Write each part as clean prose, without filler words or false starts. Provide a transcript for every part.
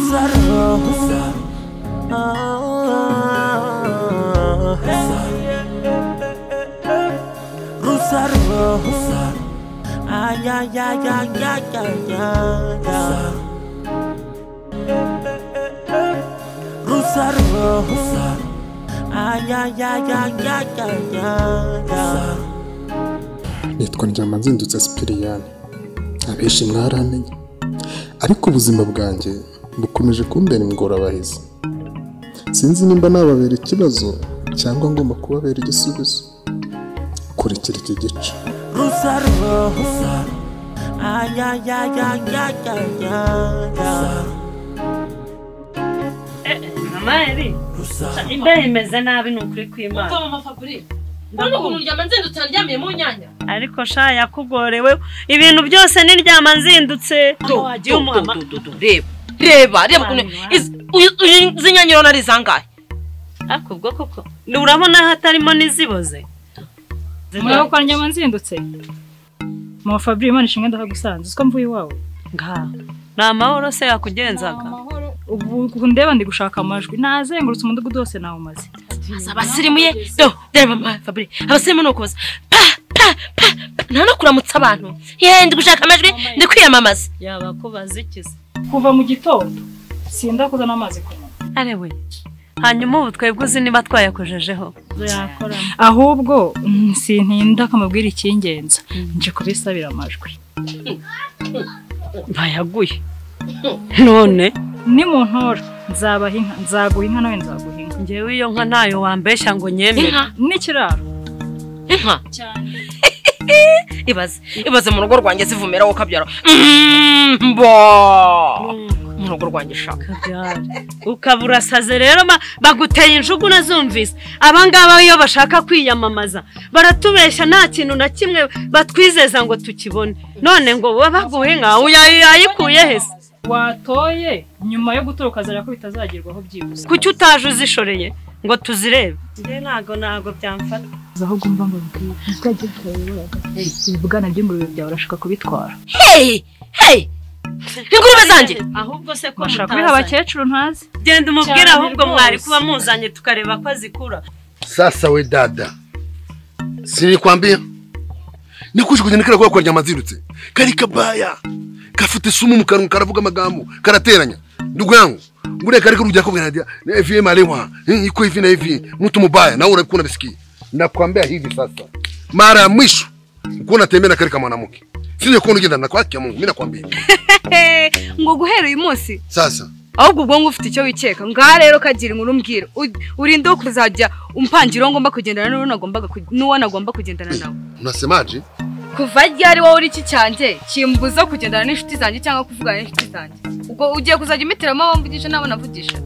Rusaro ay ay ay ay ay ay Rusaro ay ay ay ay ay nitwa Ndyamanzindutse Sipiriyani abenshi mwaramenye ariko ubuzima bwanjye bukomeje kumbera ingorabahizi sinzi nimba nababera ikibazo cyangwa ngomba kubabera igisubizo kurikira iki gice Rusaro ay ay ay ay ay mama eri imbeho imeze nabi nukuri kw'Imana Papa mama Fabri Bano kuntu Ndyamanzindutse ndyamiye mu nyanya ariko sha yakugorewe ibintu byose ni Ndyamanzindutse wagiye umuhama reba kuntu zinyanyiro nari zangahe ariko ubwo koko urabona hatarimo niziboze muraho kwa Ndyamanzindutse mama Fabri Imana ishimwe ndakagusanze uko mvuye iwawe nga na mahoro se yakugenzaga ubu ndeba ndi gushaka amajwi nazengurutse umudugudu wose nawo maze abasirimuye reba mama Fabri abasirimu nukoza nta no kuramutsa abantu ndi gushaka amajwi ndi kwiyamamaza yaba ko bazikiza kuva mu gitondo sindakoza n'amazi kunywa arewe hanyuma ubu twebwe uzi niba twayakojejeho ahubwo sintinda kamubwira ikingenza nje kubisabira amajwi bayaguye none ni mu ntora nzabaha inka nzaguha inka nawe nzaguha inka ngewe iyo nka ntayo wambeshya ngo nyemere n'ikiraro inka ibaze mu rugo rwanjye zivumera wo kabyara mu rugo rwanjye shaka ukabura saze rero baguteye injugu nazumvise abangaba iyo bashaka kwiyamamaza baratubesha nta kintu na kimwe batwizeza ngo tukibone none ngo baguhe nka uyayikuye hese watoye nyuma yo guturuka zara ko bitazagerwaho byibuse kuki utaje uzishoreye ngo tuzirebe ntago byamfata ahubwo mva ngo bwije ibibwana by'ingurube byawe urashaka kubitwara ingurube zanjye ahubwo se ko bashaka kubiha abakecuru ntazi genda umubwira ahubwo mwari kuba muzanye tukareba ko azikura sasa we dada sinikwambia nikuje kugenda kira kwa Ndyamanzindutse kari kabaya kafite sumu mu kanwa karavuga amagambo karateranya ndugu yangu ngure kari kurujya ko bwanadia FM alewa iko hivi na hivi mtu mubaya na wewe unakuna bisikia nakwambia hivi sasa mara ya mwisho uko natembea kari kama mwanamke sije kuona ugenda na kwake Mungu mimi nakwambia ngo guhera uyu munsi sasa ahubwo ubwo ngufite icyo wikeka ngaha rero kagira inkuru mbwira urinde kuzajya umpangira ngomba kugendana n'uwo nagomba kugendana nawe unasemaje kuva ryari wowe uri iki cyanjye kimbuza kugendana n'inshuti zanjye cyangwa kuvugana n'inshuti zanjye ubwo ugiye kuzajya imitiramo abamvugisha nabo navugisha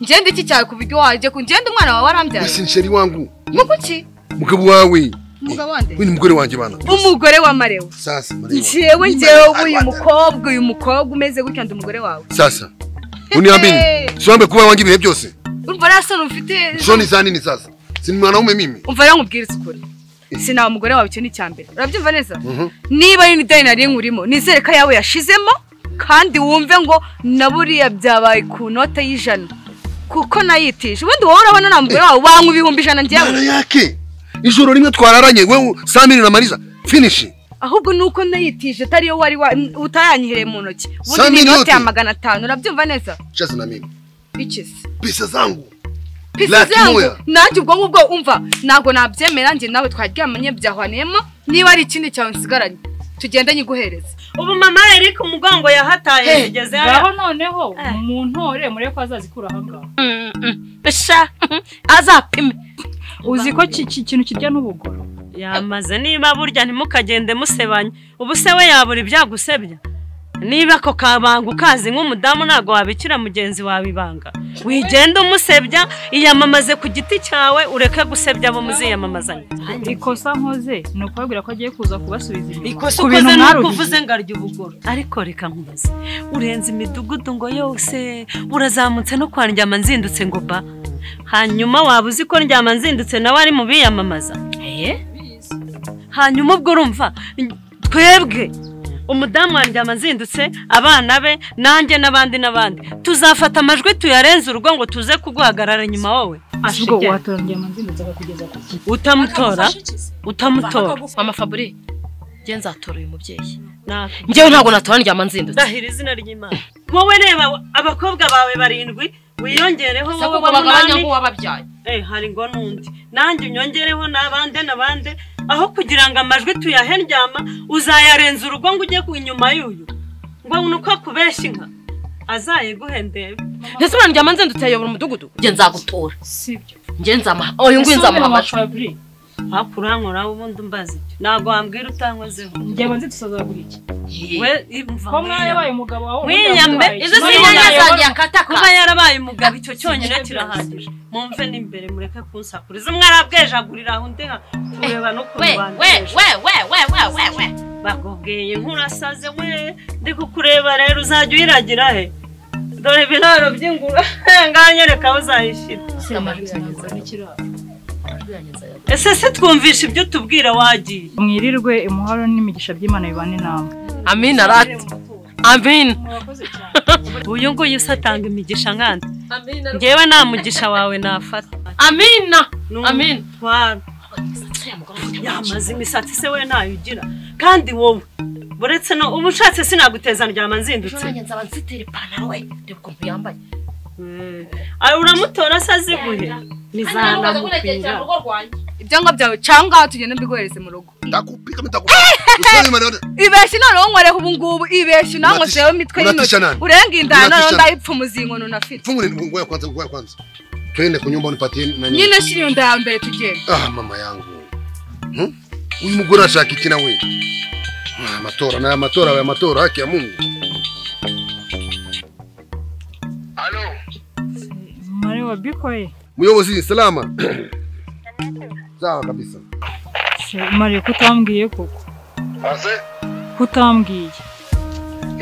ngende iki cyawe kubiryo waje kugenda umwana wawe arambyaye sinsheri wangu mukuki mugabo wawe umugabo wande we ni umugore wanjye bana umugore wa Marewa sasa Marewa njyewe uyu mukobwa umeze gutya ndi umugore wawe sasa uniambini siwambe kuba wanjye ibihe byose umva rasa ufite shoni za nini sasa si mwana wume mimi umva rero nkubwire ukuri sinawe umugore wawe cyo ni cyambere urabyumva neza niba ari n'ideni nari nkurimo nizereka yawe yashizemo kandi wumve ngo naburiya byabaye ku nota y'ijana kuko nayitije ubundi wowe urabona na mugore wawe wangu ibihumbi 100 njyewe mara yake ijoro rimwe twararanye wewe Samiri na Mariza finish ahubwo nuko nayitije tari yo wari utayanyihereye mu ntoki ubundi ni note ya 500 urabyumva neza chaza na mimi ikisi pesa zangu pesa zangu nanjye ubwo ngubwo umva nago nabyemera nje nawe twaryamanye byahwaniyemo niba ari ikindi cyawe nsigaranye tugende nyiguhereza ubu mama Eric umugongo yahataye zigeze aho noneho umuntu ore muri ko azazikura ahangaha besha azapime uzi ko ikintu kirya n'ubugoro yamaze niba burya ntimukagende musebanye ubu se we yabura ibyagusebya niba ko kabanga ukazi nk'umudamu nago wabikira mugenzi wawe ibanga wigenda umusebya iyamamaze ku giti cyawe ureke gusebya abo muziyamamazanye ikosa nkoze no kubabwira ko agiye kuza kubasubiza inyuma ikosa ukoze no kuvuze ngarya ubugoro ariko reka nkubaze urenze imidugudu ngo yose urazamutse no kwa Ndyamanzindutse ngo ba hanyuma wabuzi ko Ndyamanzindutse nawe ari mu biyamamaza hanyuma ubwo urumva twebwe umudamu wanjye amazindutse abana be nanjye n'abandi tuzafata amajwi tuyarenze urugo ngo tuze kuguhagarara nyuma wowe ubwo watora Nyamanzindutse akakugeza ku ki utamutora mama Fabri nge nzatora uyu mubyeyi njyewe ntabwo natora Nyamanzindutse ndahira izina ry'Imana wowe reba abakobwa bawe 7 wiyongereho wowe bagabanya ngo wababyaye hari ngo nundi nanjye unyongereho n'abandi aho kugira ngo amajwi tuyahendyama uzayarenza urugo ngo ujye kunyuma y'uyu ngo nuko kubeshya inka azayeguhendebe ese mwana Nyamanzindutse yayobora umudugudu nge nzagutora sibyo nge nzama nzamuha amajwi hakurankora ubundi umbazi nago wambwira utankozeho Nyamanzindutse azagura iki we ko mwabaye umugabo wawe wiyambe izo zinyanya zanjye akataka kuba yarabaye umugabo icyo cyonyine kirahagije mumve n'imbere mureke kunsakuriza mwarabwejagurira aho ndeha kureba no kurwanya we bakubwiye nkurasaze we ndi kukureba rero uzajya uyiragira he dore ibiraro by'ingura nganyereka aho uzayishira ese se twumvisha ibyo tubwira wagiye mwirirwe imuharo n'imigisha by'Imana bibane namwe amin arati amin uyu nguyu usatanga imigisha nkandi ngewe nta mugisha wawe nafata amina amin yamaze imisatsi se we ntayo ugira kandi wowe buretse no ubushatse sinaguteza Nyamanzindutse nzaba nzitera ipantaro we reba ukuntu yambaye uramutora se aziguhe nizanamukwira ibyangombwa byawe cyangwa tugende mbiguhereze mu rugo ndakupika usoni ibeshye noneho nkoreho ubu ngubu ibeshye nango sewe mitwe y'intoki urenga indana noneho ndayipfa umuzingo nunafite fungure ngoya kwanza twende kunyumba unipatie na nyine shiriyo ndaya mbere tugende mama yangu uyu mugore ashaka iki nawe amatora haki ya Mungu. Halo Mari wa bikoye muyobozi salama sawa kabisa Mari kutambwiye koko ase kutambwiye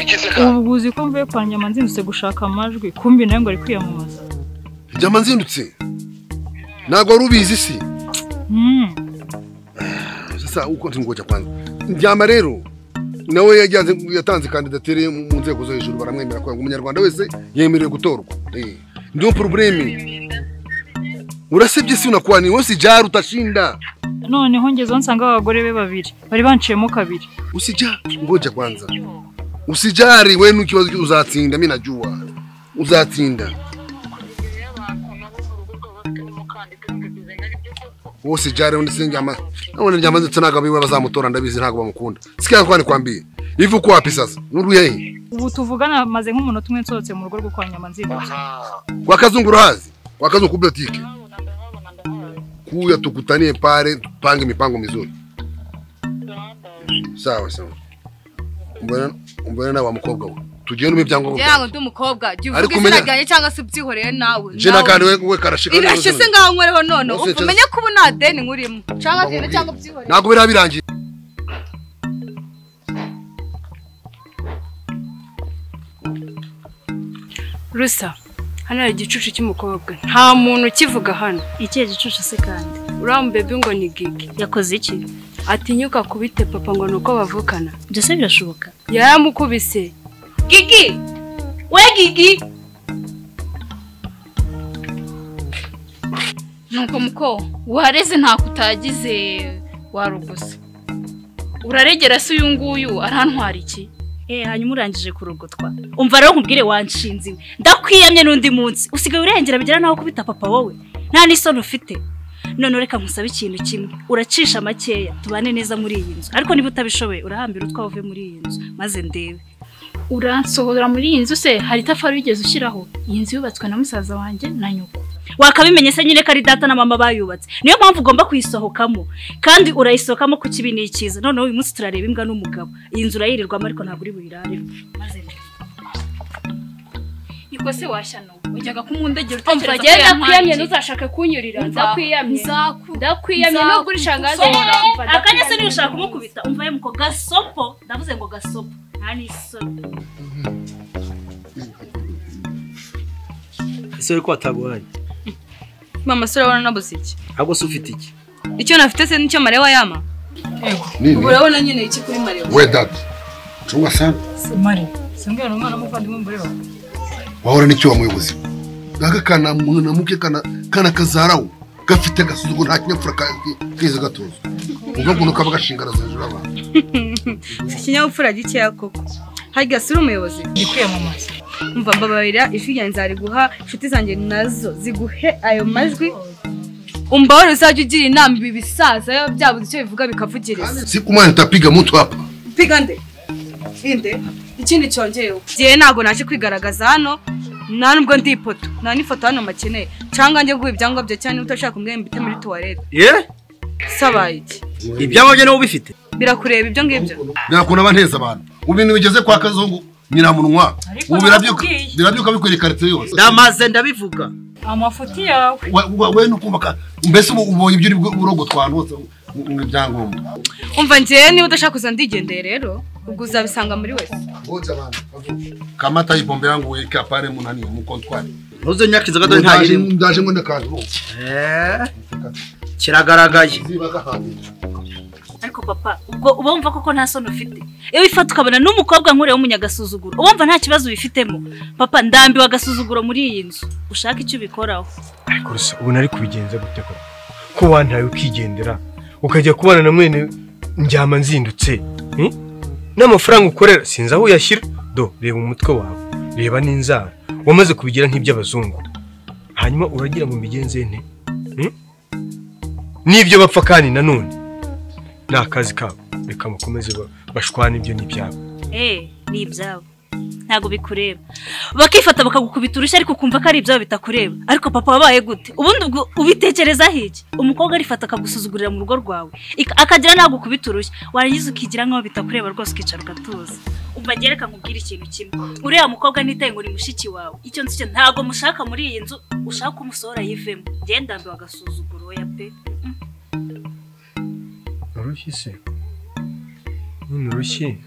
ikiseka ubuguzi ko mvuye kwa Nyamanzindutse gushaka amajwi kumbi nayo ngo ari kwiyamamaza Nyamanzindutse nago rubizi si sasa uko ngoja kwanza njyama rero nawe yatanze kandidatire mu nzego zo hejuru baramwemera ko umunyarwanda wese yemerewe gutorwa ndio problemi urasebye si unakwani wose jari utashinda noneho ngezo nsanga abagore be 2 bari banciyemo 2 usija ngoja kwanza usijari wewe nukibazo uzatsinda mimi najua uzatsinda wose jari undisingama none Nyamanzindutse nagabiwe bazamutora ndabizi ntago bamukunda sikia kwani kwambiye ivu ko wapi sasa nuru yehe ubu tuvugana maze nk'umunota umwe nsohotse mu rugo rwo kwa Nyamanzindutse kwa kazunguru hazi kwa kazungu boutique kuya tukutanie pale tupange mipango mizuri sawa mbona na wa mukobwa we tugende mu byango byango ndumukobwa givugisiraganye cyangwa se byihoreye nawe je nakandi we karashika irashise ngaho nkoreho none umenye ko ubuna deni nkurimo cyangwa byihoreye nago birabirangiye Rusa hano hari igicucu cy'umukobwa nta muntu kivuga hano ikiye gicucu se kandi urambebe ngo ni Gigi yakoze iki atinyuka kubite papa ngo nuko bavukana byose birashoboka yaramukubise Gigi we Gigi nuko muko wareze nta kutagize warugusa uraregera se uyu nguyu arantwara iki hanyuma urangije kurugotwa umva rero nkubwire wanshinziwe ndakwiyamye n'undi munsi usigaye urengera bigera naho kubita papa wowe nta n'isoni ufite none reka nkusabe ikintu kimwe uracisha makeya tubane neza muri iyi nzu ariko niba utabishoboye urahambira utwavuye muri iyi nzu maze ndebe uransohora muri iyi nzu se hari itafari wigeze ushyiraho iyi nzu yubatswe na musaza wanjye na nyoko wakabimenye se nyine ko ari data na mama bayubatse niyo mpamvu ugomba kuyisohokamo kandi urayisohokamo ku kibi n'ikiza noneho uyu munsi turareba imbwa n'umugabo iyi nzu urayirirwamo ariko ntabwo uri buyiraremo maze iko se washyano ujyaga kumundegera utekereza ko yakwiyamye ntuzashake kunyurira ndakwiyamye no kuri shangazi akanya se niyo ushaka kumukubita umva ye muko gasopo ndavuze ngo gasopo nta n'isoni ese ko ataguhaye mama sura wana nabuze iki ahubwo se ufite iki icyo nafite se nicyo Marewa yama urabona nyine iki kuri Marewa we dad Chunga sana. Mari, sambia no mwana muvandimwe mbere wawe. Wahora n'icyo wa muyobozi. Gaga kana mwana muke kana kazarawo. Gafite gasuzugo nta kinyapfura kiza gatozo. Ubwo kuno kaba gashingara hejuru abantu. Ikinyapfura gikeya koko. Harya sura umuyobozi. Ndikwiyamamaza. Umva mbabarira ijwi ryanjye nzari guha inshuti zanjye nazo ziguhe ayo majwi. Umbahoro uzajya ugira inama ibi bisaza byabuze icyo bivuga bikavugiriza. Siku mwana nitapiga mtu hapa. Piga nde? Inde? Ikindi cyongeyeho. Giye nago naje kwigaragaza hano. Nta nubwo ndi ipoto. Nta n'ifoto hano makeneye. Canga njye guha ibyangwa byo cyane utashaka kumbwira mbite muri toilette. Ye? Sabaye iki? Ibyangwa byo ubifite? Birakureba ibyo ngibyo. Nakuna banteza abantu. Ubintu bigeze kwa kazungu nyiramunwa. Ubu birabyuka bikwiriye karite yose. Ndamaze ndabivuga. Amafuti yawe. We nukumva mbese ubonye ibyo urogo twanutse mu byangombwa. Umva njye niba udashaka kuza ndigendeye rero ubwo uzabisanga muri wese. Ngoja bana. Kamata ibombe yangu weka pale munani mu kontwari. Ntuze nyakiza gato ntagire. Ndaje ngo ndakantu. Kiragaragaye. Ariko papa ubwo ubumva koko nta sono ufite. Iyo ifata ukabona n'umukobwa nkure w'umunyagasuzuguro. Ubumva nta kibazo bifitemo. Papa ndambiwe agasuzuguro muri iyi nzu. Ushaka icyo bikoraho. Ariko rusa ubu nari kubigenza gute ko wantaye ukigendera ukajya kubana na mwene njyama nzindutse n'amafaranga ukorera sinzi aho uyashyira do reba umutwe wawe reba n'inzara wamaze kubigira nk'iby'abazungu hanyuma uragira ngo mbigenze nte n'ibyo bapfa kandi nanone ni akazi kabo reka mukomeze bashwana ibyo n'ibyabo ni ibyabo ntago bikureba bakifata bakagukubita urushyi ariko kumva ko ari ibyabo bitakureba ariko papa wabaye gute ubundi ubwo ubitekereza hiki umukobwa arifata akagusuzugurira mu rugo rwawe akagira ntago kubita urushyi warangiza ukigira nkaho bitakureba rwose ukicara ugatuza umva gereka nkubwira ikintu kimwe uriya mukobwa nitaye ngo ni mushiki wawe icyo nzi cyo ntago mushaka muri iyi nzu ushaka umusohora yivemo genda mbe wagasuzuguro ya pe urushyi se urushyi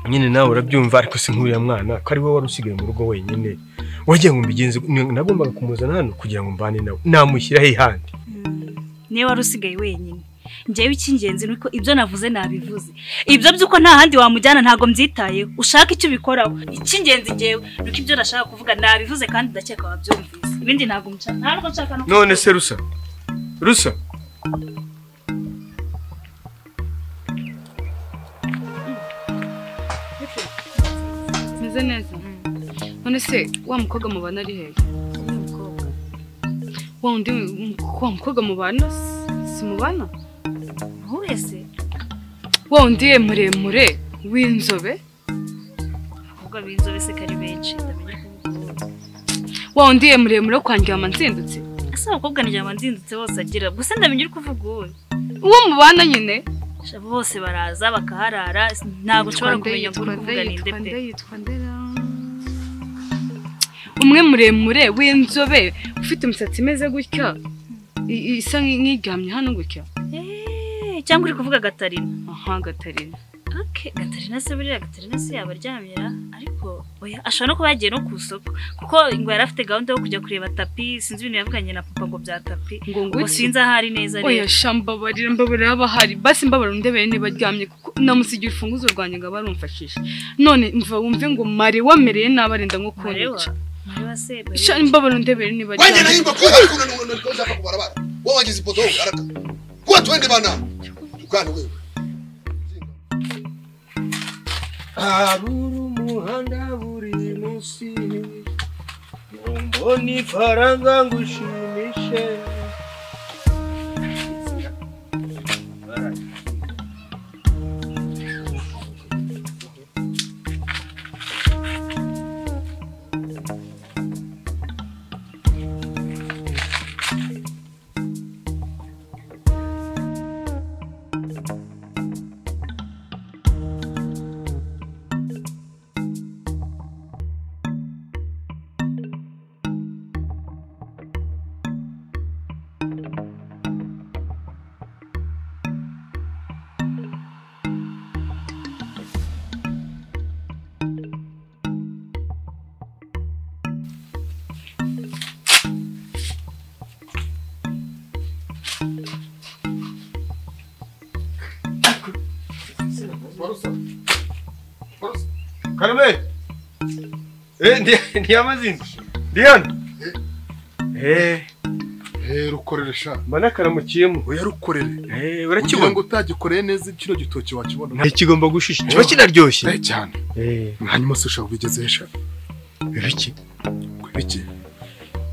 nyine nawe urabyumva ariko si nkuriya mwana ko ari we wari usigaye mu rugo wenyine wagiye ngo mbigenze nagombaga kumuzana hano kugira ngo mbane nawe namushyira he handi niwe wari usigaye wenyine njyewe icy'ingenzi nuko ibyo navuze nabivuze ibyo byuko nta handi wamujyana ntago mbyitayeho ushaka icyo ubikoraho icy'ingenzi njyewe nuko ibyo nashaka kuvuga nabivuze kandi ndakeka wabyumvise ibindi ntago nshaka no none se rusa neza none se wa mukobwa mubana ari hehe wa mukobwa mubana si mubana wese wa undi muremure w'inzobe abakobwa b'inzobe se kari benshi ndamenye ko wa undi muremure kwa Ndyama nzindutse asa abakobwa Ndyama nzindutse bose agira gusa ndamenye uri kuvuga uwo mubana nyine bose baraza bakaharara ntago ushobora kumenya ngo kuvuga ninde pe umwe muremure w'inzobe ufite umusatsi imeze gutya isa nk'iryamye hano gutya cyangwa uri kuvuga Gatarina aha Gatarina Gatarina se buriya Gatarina se yaba aryamira ariko oya ashobora no kuba yagiye no ku isoko kuko ngo yari afite gahunda yo kujya kureba tapi sinzi ibintu yavuganye na papa ngo bya tapi ngo sinzi ahari neza rero oya mbabarira bahari basi mbabarira ndebere niba aryamye kuko namusigira urufunguzo rwanjye ngo barumfashishe none mva wumve ngo mari wamereye nabarinda nko kunyica mbabarira ndebere niba aryamye wajye nahimba kuko ushaka kubarabara wowe wagize ipoto araka kuba twende bana tukane wewe Aburu muhanda buri munsi mboni faranga ngushimishe Karame. Ndi amazina. Diana. Rukorere sha. Mana karamukiyemo. Oya rukorere. Urakibona ngo utagikoreye neza kino gitoki wakibona. Nta kigomba gushisha. Kiba kinaryoshye. Cyane. Hanyuma se ushaka ubigeze sha. Ibiki? Ibiki?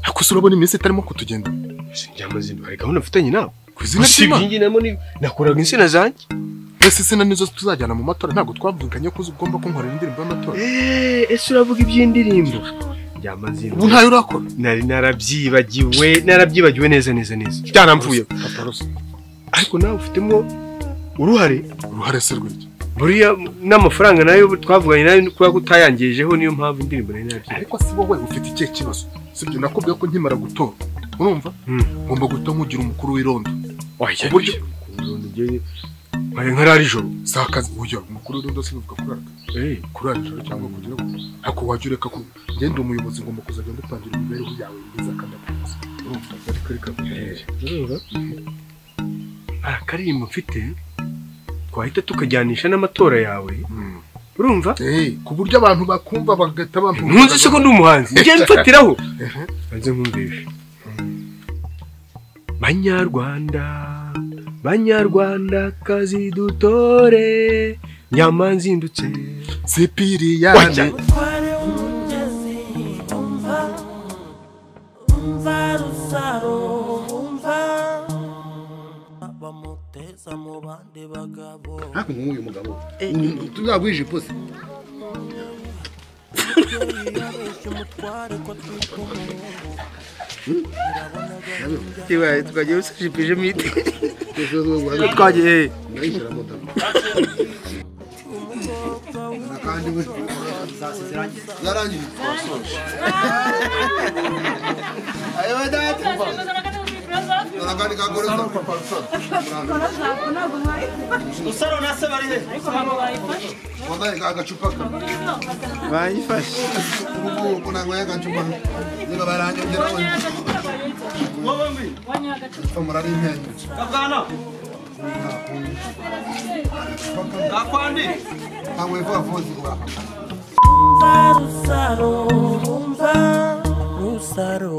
Akuso urabona iminsi itarimo kutugenda. Sinjyamazina. Hari gahunda mfitanye nawe. Kuzina sima. Byinginamo ni nakoraga insina zanjye. Ese sina nizo tuzajyana mu matora ntago twavuganye ko ugomba kunkorera indirimbo y'amatora. Ese uravuga iby'indirimbo. Byamazina. Ubu ntayo urakora. Nari narabyibagiwe neza. Byaramvuye. Ariko nawe ufitemo uruhare se rw'iki. Buriya n'amafaranga nayo twavuganye nayo kuba kutayangijeho niyo mpamvu indirimbo nari nabyiye. Ariko si wowe ufite ikihe kibazo? Sibyo nakubwiye ko nkimara gutora. Urumva? Ngomba guta nkugira umukuru w'irondo. Uburyo nkarara ijoro sakazi uyo umukuru w'irondo sinuvuga kurara ijoro cyangwa kugira ngo ako wajureka ko ngende umuyobozi ngomba kuzajya ndutangira imibereho yawe nziza kandi akuze. Urumva urumva akarimbo mfite twahita tukajyanisha n'amatora yawe. Urumva? Ku buryo abantu bakumva bagahita bamvuga. Ntuzi se ko ndi umuhanzi njye mfatiraho. Banze nkumvishe. Banyarwanda kazi dutore nyamanzindutse Sipiriyane. Bamuteza mu bandi bagabo. Haku nk'uyu mugabo. Tuzagwije pose. Tibaye tukagiye usashipije mite. Twagiye. Kandi we zarangiye. Ayo data. Nakandi kagoreza papa rusana. Usaro nase bari he? Wadaye agacupa ka. Bayifashe. Ubu kuna ngoya agacupa. Niba baranje ngera we. Wowe mbi. Tomara rimenya. Kagana. Gakwandi. Kamwe vuzi kwa. Rusaro.